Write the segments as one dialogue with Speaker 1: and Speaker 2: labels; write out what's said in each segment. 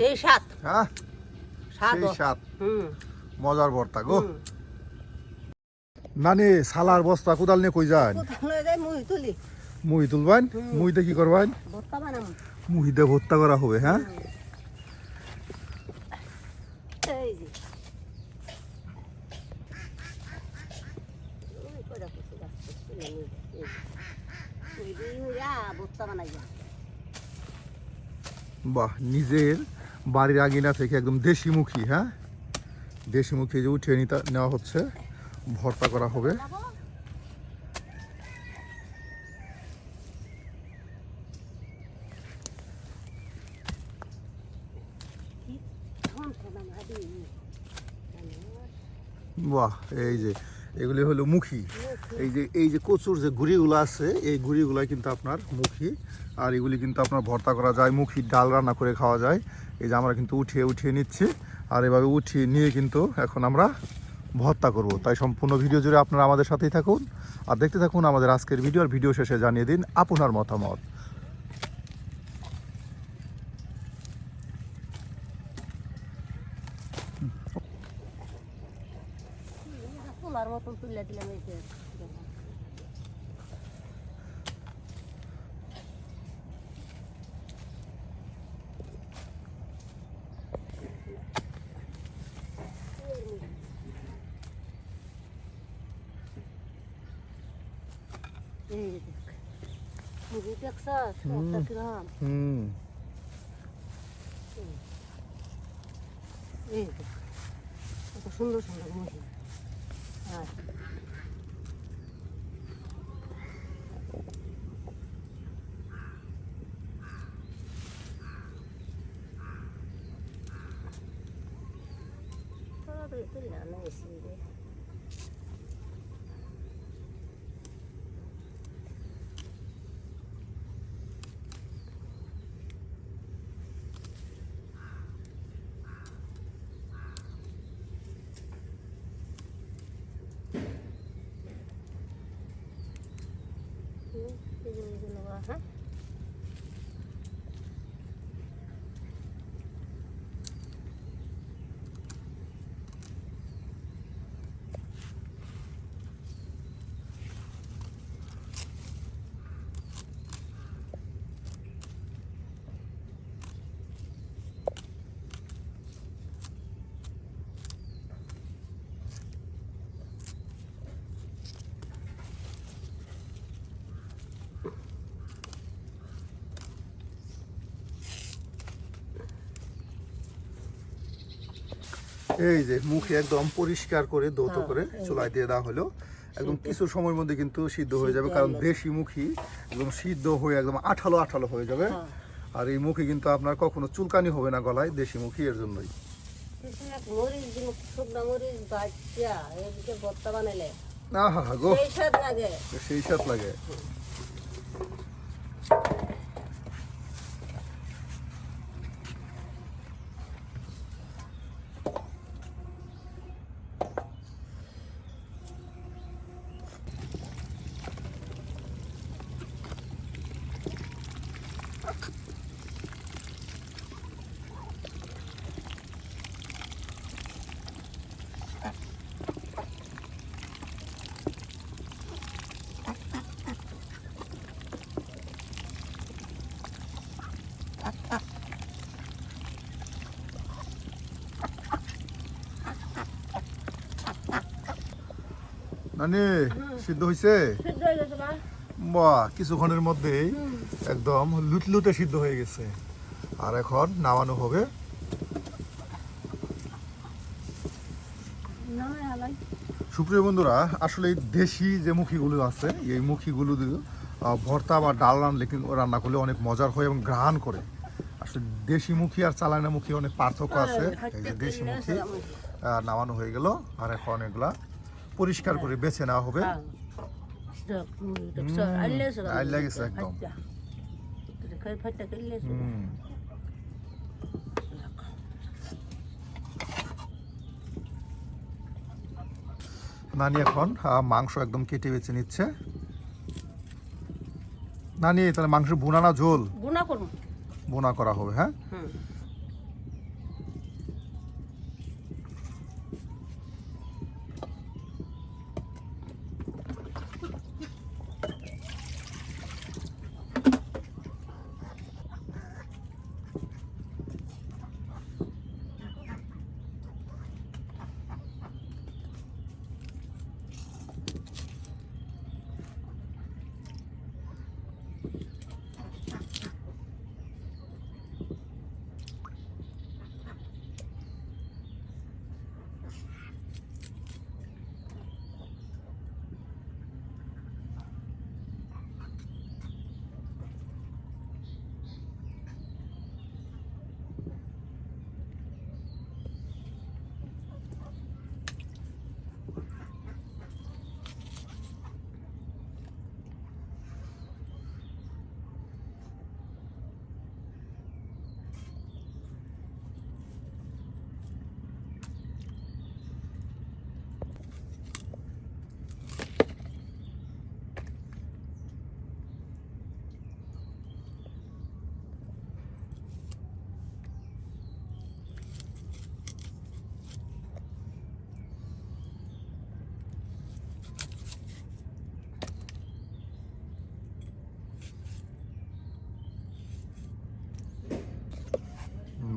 Speaker 1: সেই স্বাদ।
Speaker 2: হ্যাঁ সেই স্বাদ, মজার ভর্তা গো। নানি সালার বস্তা কোদাল নিয়ে কই যান? মুহি তুলবেন? মুহিতে কি করবেন? মুহিতে ভর্তা করা হবে। হ্যাঁ বাহ, নিজের বাড়ির আঙিনা থেকে একদম দেশিমুখী। হ্যাঁ দেশিমুখী যে উঠিয়ে নেওয়া হচ্ছে, ভর্তা করা হবে। বাহ, এই যে এগুলি হলো মুখী। এই যে কচুর যে গুঁড়িগুলো আছে, এই গুঁড়িগুলো কিন্তু আপনার মুখী। আর এগুলি কিন্তু আপনার ভর্তা করা যায়, মুখির ডাল রান্না করে খাওয়া যায়। এই যে আমরা কিন্তু উঠিয়ে নিচ্ছি, আর এভাবে উঠিয়ে নিয়ে কিন্তু এখন আমরা ভর্তা করব। তাই সম্পূর্ণ ভিডিও জুড়ে আপনারা আমাদের সাথেই থাকুন আর দেখতে থাকুন আমাদের আজকের ভিডিও। আর ভিডিও শেষে জানিয়ে দিন আপনার মতামত।
Speaker 1: সুন্দর সুন্দর মুহি। হ্যাঁ
Speaker 2: এই যে মুখে একদম পরিষ্কার করে দৌত করে চুলায় দিয়ে দেওয়া হলো। একদম কিছু সময়ের মধ্যে কিন্তু সিদ্ধ হয়ে যাবে, কারণ দেশি মুখী একদম সিদ্ধ হয়ে একদম আঠালো আঠালো হয়ে যাবে। আর এই মুখে কিন্তু আপনার কখনো চুলকানি হবে না গলায়, দেশি মুখী এর জন্যই। সেই স্বাদ লাগে। নানি সিদ্ধ হয়েছে? বাহ, কিছুক্ষণের মধ্যেই একদম লুটলুটে সিদ্ধ হয়ে গেছে। আর এখন নামানো হবে। সুপ্রিয় বন্ধুরা, আসলে এই দেশি যে মুখিগুলো আছে, এই মুখিগুলো ভর্তা বা ডাল রান্না করলে অনেক মজার হয় এবং ঘ্রাণ করে। আসলে দেশি মুখী আর চালানা মুখী অনেক পার্থক্য আছে। এই যে দেশি মুখী নামানো হয়ে গেল, আর এখন এগুলা পরিষ্কার করে বেছে নেওয়া হবে। একদম নানি এখন মাংস একদম কেটে বেছে নিচ্ছে। নানি তাহলে মাংস ভুনা না ঝোল?
Speaker 1: ভুনা করব।
Speaker 2: ভুনা করা হবে। হ্যাঁ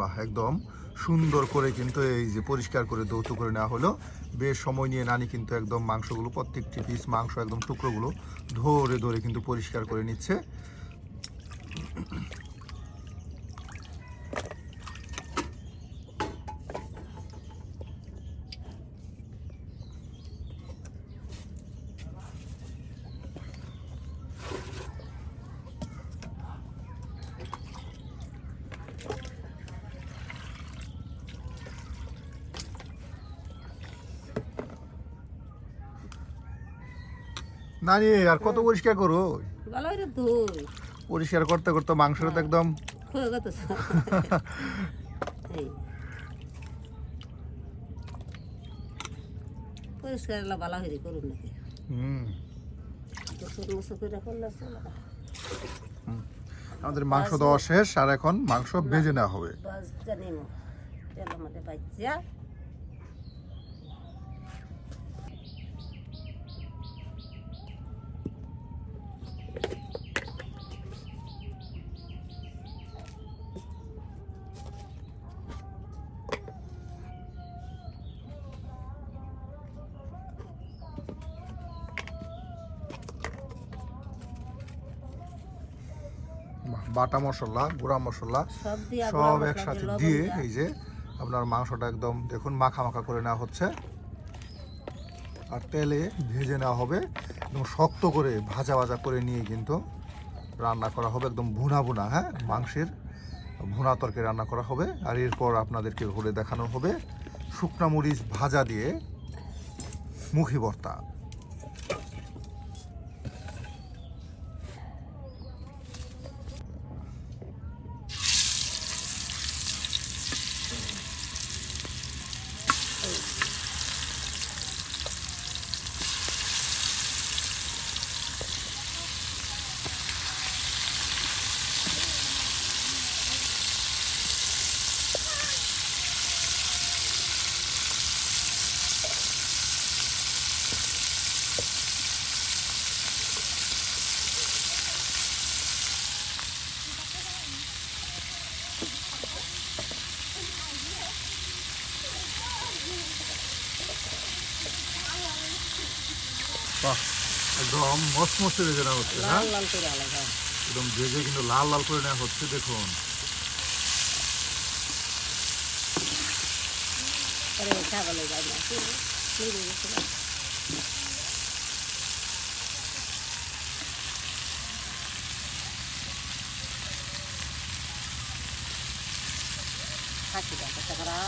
Speaker 2: বাহ, একদম সুন্দর করে কিন্তু এই যে পরিষ্কার করে ধৌত করে নেওয়া হলো। বেশ সময় নিয়ে নানি কিন্তু একদম মাংসগুলো, প্রত্যেকটি পিস মাংস একদম টুকরোগুলো ধরে ধরে কিন্তু পরিষ্কার করে নিচ্ছে। নানি আর কত পরিষ্কার করো?
Speaker 1: ভালো করে ধুই।
Speaker 2: পরিষ্কার করতে করতে মাংসটা তো একদম
Speaker 1: হয়ে গেছে। এই পরিষ্কার এলা ভালো হয়ে করুন নাকি? গোসল মোসল করে করলে চলে না।
Speaker 2: আমাদের মাংস দেওয়া শেষ, আর এখন মাংস ভেজে নেওয়া হবে।
Speaker 1: বাস জানি না তেলের মধ্যে বাচ্চা
Speaker 2: বাটা মশলা, গুঁড়া মশলা
Speaker 1: সব দিয়ে
Speaker 2: সব একসাথে দিয়ে এই যে আপনার মাংসটা একদম দেখুন মাখা মাখা করে নেওয়া হচ্ছে, আর তেলে ভেজে নেওয়া হবে। একদম শক্ত করে ভাজা ভাজা করে নিয়ে কিন্তু রান্না করা হবে, একদম ভুনা ভুনা, হ্যাঁ, মাংসের ভুনা তরকারি রান্না করা হবে। আর এরপর আপনাদেরকে ঘুরে দেখানো হবে শুকনা মরিচ ভাজা দিয়ে মুখি ভর্তা। বাহ, একদম মচমচে ভেজে নেওয়া হচ্ছে, হ্যাঁ,
Speaker 1: লাল লাল করে আলাদা
Speaker 2: একদম ভেজে কিন্তু লাল লাল করে নেওয়া হচ্ছে। দেখুন
Speaker 1: করে ছাগলে যায় না খাসি গাছ করা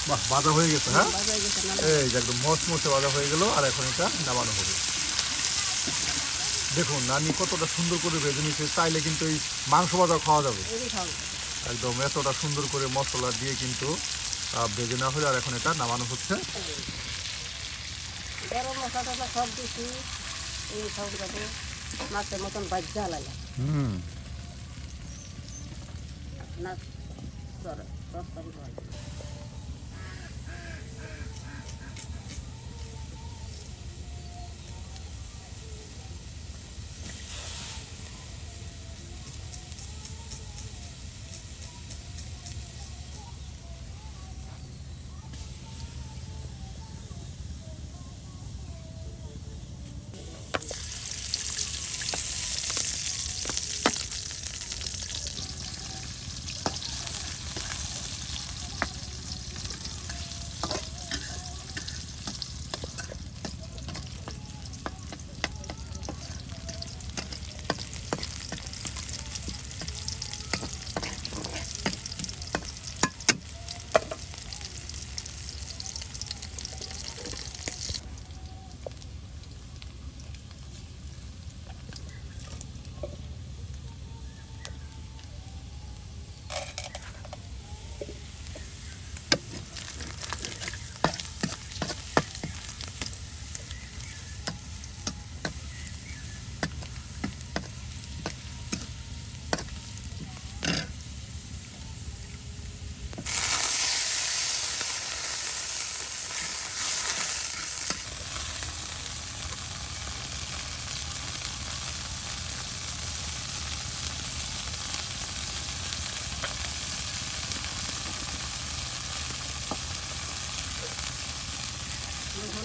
Speaker 2: বাহ, ভাজা হয়ে গেছে, হ্যাঁ,
Speaker 1: বাজার গেছে না
Speaker 2: এই যে একদম মচমচে ভাজা হয়ে গেল। আর এখন এটা নামানো হবে। দেখুন নানি কতটা সুন্দর করে ভেজে নিচ্ছে, চাইলে কিন্তু এই মাংস ভাজা খাওয়া যাবে।
Speaker 1: এই খাওয়া
Speaker 2: একদম এতটা সুন্দর করে মশলা দিয়ে কিন্তু ভেজে নেওয়া হয়ে, আর এখন এটা নামানো হচ্ছে।
Speaker 1: গরম মশলা সব দিচ্ছি এই সবটাকে মাছের মতন বাজ্যা লাগে না তরকারি হয়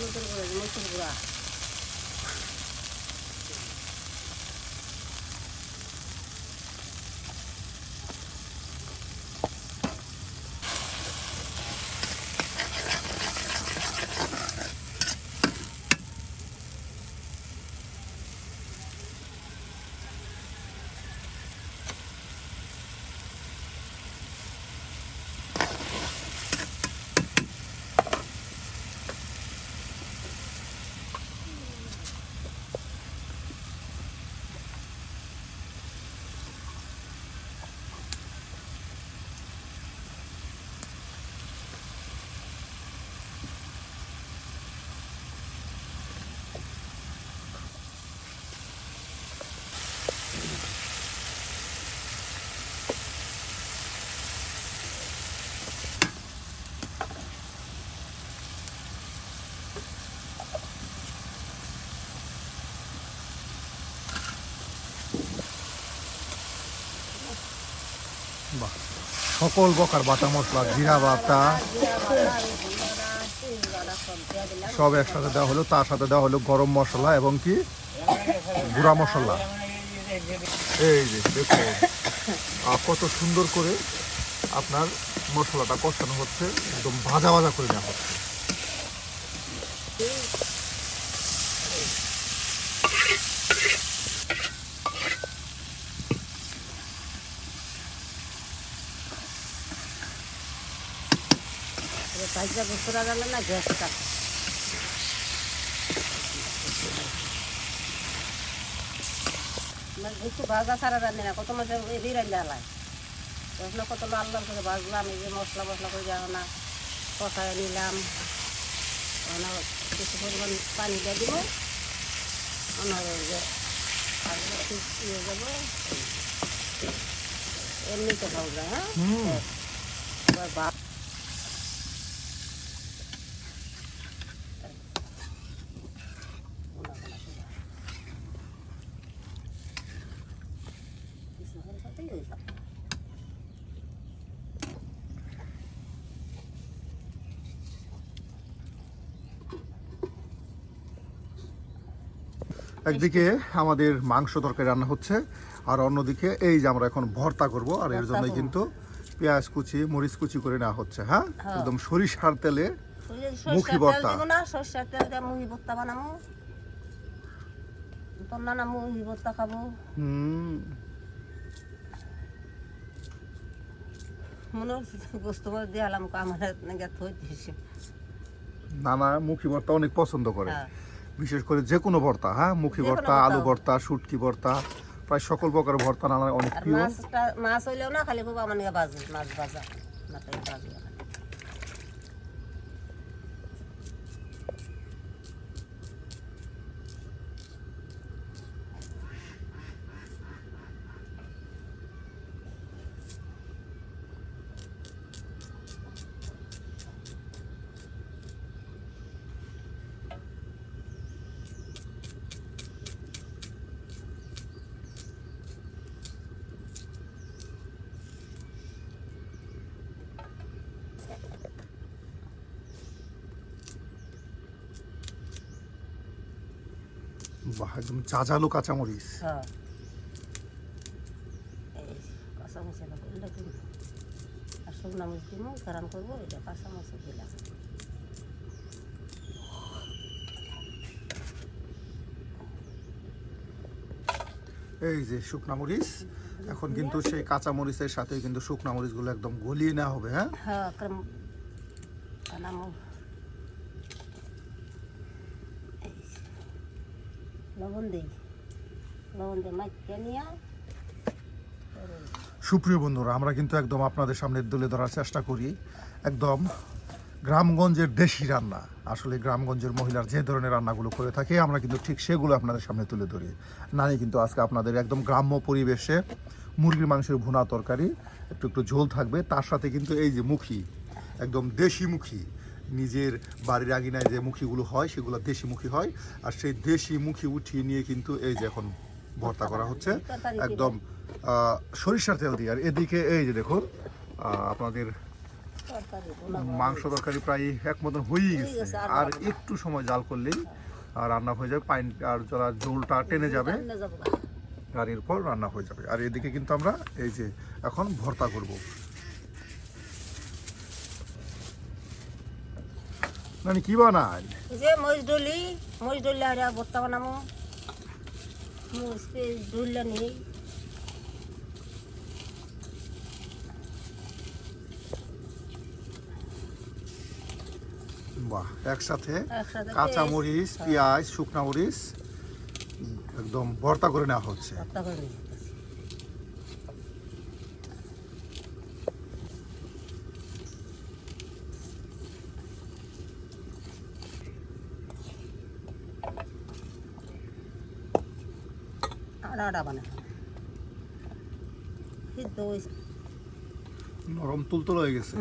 Speaker 1: মরিচের গুঁড়া, মরিচের গুঁড়া।
Speaker 2: বাহ, সকল প্রকার বাটা মশলা, জিরা বাটা
Speaker 1: জিরা বাটা, রসুন বাটা, পেঁয়াজ বাটা সব দিয়ে দিলাম।
Speaker 2: সব একসাথে দেওয়া হলো। তার সাথে দেওয়া হলো গরম মশলা এবং কি গুঁড়া মশলা। এই যে দেখুন কত সুন্দর করে আপনার মশলাটা কষানো হচ্ছে, একদম ভাজা ভাজা করে নেওয়া হচ্ছে।
Speaker 1: ভাজা গোসরা গেলে না গ্যাসটা একটু ভাজা ছাড়া রান্না না, কত মাঝে এদিকে রান্না হয় তখন কত লাল লাল করে ভাজলাম। এই যে মশলা মশলা করে যাও না কষায় নিলাম, কিছু পরিমাণ পানি দিয়ে দিব, ঠিক ইয়ে যাবো এমনিতে খাওয়া যায়। হ্যাঁ এবার ভাত
Speaker 2: একদিকে আমাদের মাংস তরকারি রান্না হচ্ছে, আর অন্যদিকে এই যে আমরা এখন ভর্তা করব। আর এর জন্য কিন্তু পেঁয়াজ কুচি, মরিচ কুচি করে নেওয়া হচ্ছে। হ্যাঁ, একদম সরিষার তেলে মুখি ভর্তা।
Speaker 1: সরষের তেল দিয়ে মুহি ভর্তা বানাবো, তোর নানা মুহি ভর্তা খাবো। মনে হচ্ছে গোস্ত করে দিয়ালাম আমার থই দিয়েছে।
Speaker 2: নানা মুখি ভর্তা অনেক পছন্দ করে, বিশেষ করে যে কোনো ভর্তা। হ্যাঁ, মুখি ভর্তা, আলু ভর্তা, শুটকি ভর্তা, প্রায় সকল প্রকার ভর্তা নানা অনেক প্রিয়।
Speaker 1: মাছ হইলেও না খালি খুব আমার বাজু, মাছ ভাজা না খালি বাজু।
Speaker 2: বাহ, একদম চাজালো কাঁচামরিচ।
Speaker 1: হ্যাঁ কাঁচামরিচ এটা কিন্তু আর শুকনো মরিচ দিব, গরম করবো, এটা কাঁচামরিচ দিলাম।
Speaker 2: এই যে শুকনা মরিচ, এখন কিন্তু সেই কাঁচা মরিচের সাথে কিন্তু শুকনা মরিচগুলো একদম গলিয়ে নেওয়া হবে। হ্যাঁ,
Speaker 1: হ্যাঁ লবণ দিই, লবণ দিয়ে মাখিয়ে নিয়ে।
Speaker 2: সুপ্রিয় বন্ধুরা, আমরা কিন্তু একদম আপনাদের সামনে তুলে ধরার চেষ্টা করি একদম গ্রামগঞ্জের দেশি রান্না। আসলে গ্রামগঞ্জের মহিলার যে ধরনের রান্নাগুলো করে থাকে আমরা কিন্তু ঠিক সেগুলো আপনাদের সামনে তুলে ধরি। নানি কিন্তু আজকে আপনাদের একদম গ্রাম্য পরিবেশে মুরগির মাংসের ভুনা তরকারি, একটু একটু ঝোল থাকবে, তার সাথে কিন্তু এই যে মুখি, একদম দেশি মুখি, নিজের বাড়ির আঙিনায় যে মুখিগুলো হয় সেগুলো দেশি মুখি হয়। আর সেই দেশি মুখি উঠিয়ে নিয়ে কিন্তু এই যে এখন ভর্তা করা হচ্ছে একদম সরিষার তেল দিয়ে। আর এদিকে এই যে দেখুন আপনাদের
Speaker 1: তরকারি বোনা
Speaker 2: মাংস তরকারি প্রায় এক মতন হয়েই
Speaker 1: হয়ে
Speaker 2: গেছে
Speaker 1: গেছে,
Speaker 2: আর একটু সময় জাল করলেই আর রান্না হয়ে যাবে পানি আর জলা ঝোলটা টেনে যাবে
Speaker 1: রান্না যাবো গা।
Speaker 2: আর এরপর রান্না হয়ে যাবে আর এদিকে কিন্তু আমরা এই যে এখন ভর্তা করব মানে কি বানাই
Speaker 1: এই যে মরিচ ডলি আর ভর্তা বানাবো মরিচ পেঁয়াজ ডলিয়া নেই
Speaker 2: বাহ একসাথে
Speaker 1: একসাথে
Speaker 2: কাঁচা মরিচ পেঁয়াজ শুকনা মরিচ একদম ভর্তা করে নেওয়া হচ্ছে
Speaker 1: ভর্তা করে নিই। আড়া বানাবো সিদ্ধ হয়েছে
Speaker 2: নরম তুলতুল হয়ে গেছে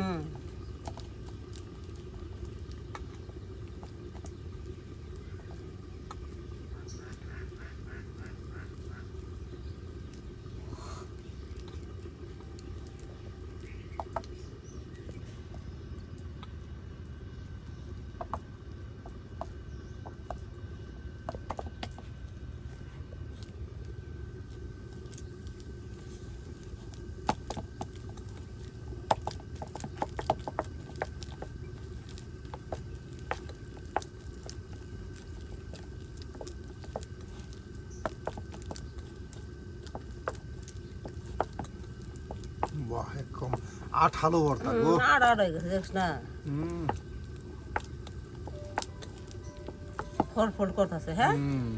Speaker 2: বাহ একদম আঠালো ভর্তা গো
Speaker 1: আড়া হয়ে গেছে দেখ না
Speaker 2: হুম
Speaker 1: ফল করতেছে হ্যাঁ
Speaker 2: হুম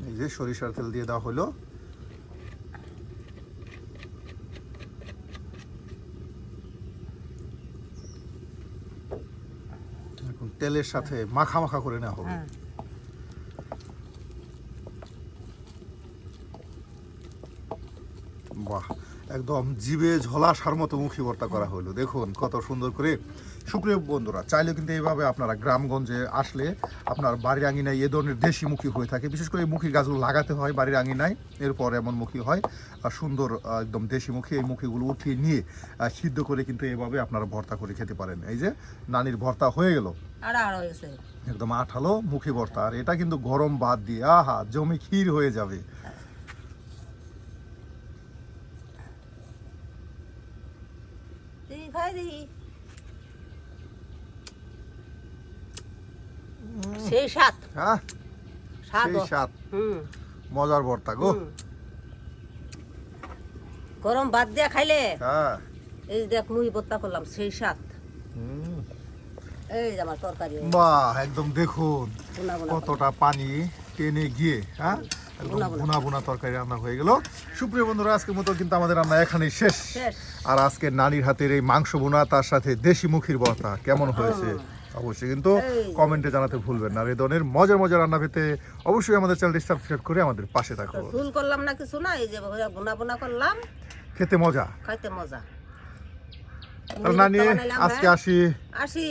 Speaker 2: এই যে সরিষার তেল দিয়ে দেওয়া হলো এখন তেলের সাথে মাখা মাখা করে নেওয়া হবে
Speaker 1: হ্যাঁ
Speaker 2: বাহ একদম জিভে ঝোলাসার মতো মুখী ভর্তা করা হলো দেখুন কত সুন্দর করে সুপ্রিয় বন্ধুরা চাইলেও কিন্তু এইভাবে আপনারা গ্রামগঞ্জে আসলে আপনার বাড়ির আঙিনায় এ ধরনের দেশি মুখী হয়ে থাকে বিশেষ করে এই মুখী গাছগুলো লাগাতে হয় বাড়ির আঙিনায় এরপর এমন মুখী হয় আর সুন্দর একদম দেশি মুখী এই মুখীগুলো উঠিয়ে নিয়ে সিদ্ধ করে কিন্তু এইভাবে আপনারা ভর্তা করে খেতে পারেন এই যে নানির ভর্তা হয়ে গেল
Speaker 1: আড়া হয়ে গেছে
Speaker 2: একদম আঠালো মুখী ভর্তা আর এটা কিন্তু গরম ভাত দিয়ে আহা জমি ক্ষীর হয়ে যাবে
Speaker 1: দেখি খাই দেখি সেই স্বাদ
Speaker 2: হ্যাঁ
Speaker 1: স্বাদ
Speaker 2: সেই স্বাদ
Speaker 1: হুম
Speaker 2: মজার ভর্তা গো
Speaker 1: হুম। গরম ভাত দিয়া খাইলে
Speaker 2: হ্যাঁ
Speaker 1: এই যে দেখ মুহি ভর্তা করলাম সেই স্বাদ
Speaker 2: হুম।
Speaker 1: এই যে আমার তরকারি
Speaker 2: বাহ একদম দেখুন
Speaker 1: বোনা বোনা
Speaker 2: কতটা পানি টেনে গিয়ে হ্যাঁ একদম
Speaker 1: বোনা বোনা।
Speaker 2: ভুনা ভুনা তরকারি রান্না হয়ে গেল সুপ্রিয় বন্ধুরা আজকের মতো কিন্তু আমাদের রান্না এখানেই শেষ
Speaker 1: শেষ
Speaker 2: আর আজকে নানির হাতের এই মাংস বোনা তার সাথে দেশি মুখির ভর্তা কেমন হয়েছে অবশ্যই কিন্তু
Speaker 1: এই।
Speaker 2: কমেন্টে জানাতে ভুলবেন না আর এই ধরনের মজার মজার রান্না পেতে অবশ্যই আমাদের চ্যানেলটি সাবস্ক্রাইব করে আমাদের পাশে থাকো
Speaker 1: চুল করলাম না কিছু না এই যে বোনা বোনা করলাম
Speaker 2: খেতে মজা
Speaker 1: খাইতে মজা
Speaker 2: তাহলে নানি
Speaker 1: ভর্তা বানাইলাম,
Speaker 2: আজকে
Speaker 1: হ্যাঁ?
Speaker 2: আসি
Speaker 1: আসি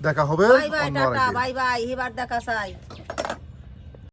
Speaker 2: দেখা হবে
Speaker 1: বাই বাই
Speaker 2: অন্য
Speaker 1: টাটা
Speaker 2: আরেকদিন।
Speaker 1: বাই বাই হিবার দেখা চাই